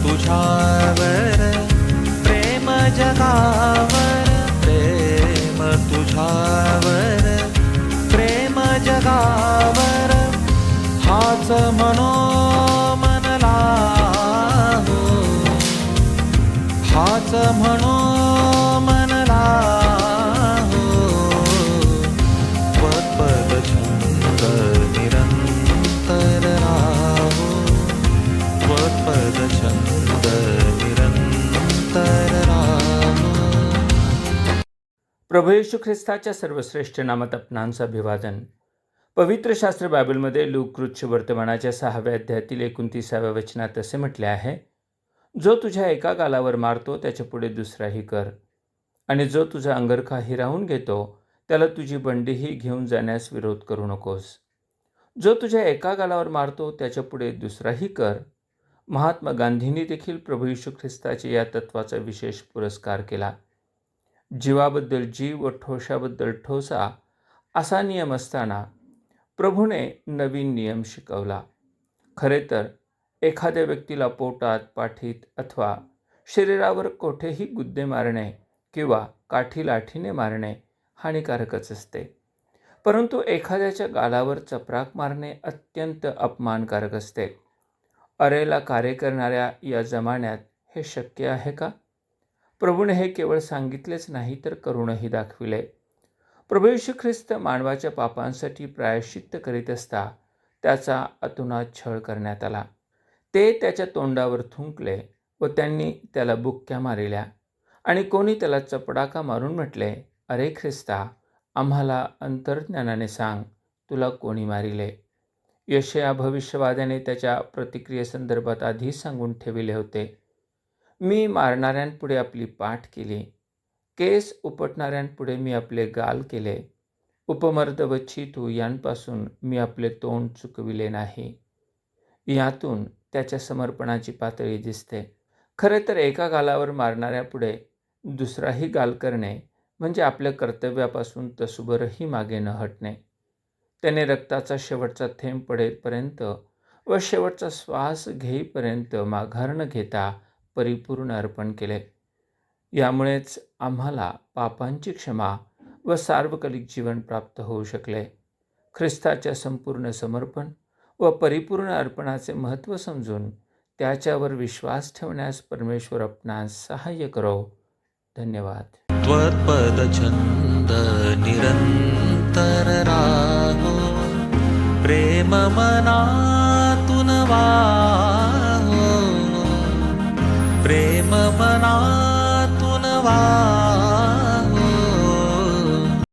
तुझ्यावर प्रेम जगावर प्रेम तुझ्यावर प्रेम जगावर हाच मनोमनला हो हाच मनोमनला हो पद छंद निरंतर राहो पद छंद निरंतर राहो. प्रभू येशू ख्रिस्ताच्या सर्वश्रेष्ठ नामात आपणांचं अभिवादन. पवित्र शास्त्र बायबलमध्ये लूक वर्तमानाच्या 6व्या अध्यायातील 29व्या वचनात असे म्हटले आहे, जो तुझ्या एका गालावर मारतो त्याच्या पुढे दुसराही कर, आणि जो तुझा अंगरखा हिरावून घेतो त्याला तुझी बंडीही घेऊन जाण्यास विरोध करू नकोस. जो तुझ्या एका गालावर मारतो त्याच्या पुढे दुसराही कर. महात्मा गांधींनी देखील प्रभू येशू ख्रिस्ताच्या या तत्वाचा विशेष पुरस्कार केला. जीवाबद्दल जीव व ठोशाबद्दल ठोसा असा नियम असताना प्रभूने नवीन नियम शिकवला. खरे तर एखाद्या व्यक्तीला पोटात, पाठीत अथवा शरीरावर कोठेही गुद्दे मारणे किंवा काठी लाठीने मारणे हानिकारकच असते, परंतु एखाद्याच्या गालावर चपराक मारणे अत्यंत अपमानकारक असते. अरेला कार्य करणाऱ्या या जमान्यात हे शक्य आहे का? प्रभूने हे केवळ सांगितलेच नाही तर करूनही दाखविले. प्रभू येशू ख्रिस्त मानवाच्या पापांसाठी प्रायश्चित्त करीत असता त्याचा अतोनात छळ करण्यात आला. ते त्याच्या तोंडावर थुंकले व त्यांनी त्याला बुक्क्या मारिल्या, आणि कोणी त्याला चपडाका मारून म्हटले, अरे ख्रिस्ता, आम्हाला अंतर्ज्ञानाने सांग, तुला कोणी मारिले? यशया भविष्यवाद्याने त्याच्या प्रतिक्रियेसंदर्भात आधीच सांगून ठेविले होते, मी मारणाऱ्यांपुढे आपली पाठ केली, केस उपटणाऱ्यांपुढे मी आपले गाल केले, उपमर्द व चितू यांपासून मी आपले तोंड चुकविले नाही. यातून त्याच्या समर्पणाची पातळी दिसते. खरे तर एका गालावर मारणाऱ्यापुढे दुसराही गाल करणे म्हणजे आपल्या कर्तव्यापासून तसूभरही मागे न हटणे. त्याने रक्ताचा शेवटचा थेंब पडेपर्यंत व शेवटचा श्वास घेईपर्यंत माघार न घेता परिपूर्ण अर्पण केले. यामुळेच आम्हाला पापांची क्षमा व सार्वकालिक जीवन प्राप्त होऊ शकले. ख्रिस्ताच्या संपूर्ण समर्पण व परिपूर्ण अर्पणाचे महत्त्व समजून त्याच्यावर विश्वास ठेवण्यास परमेश्वर आपणास सहाय्य करो. धन्यवाद. त्वत्पद छंद निरंतर राहो प्रेम मनातून वाहो प्रेम मनातून वाहो.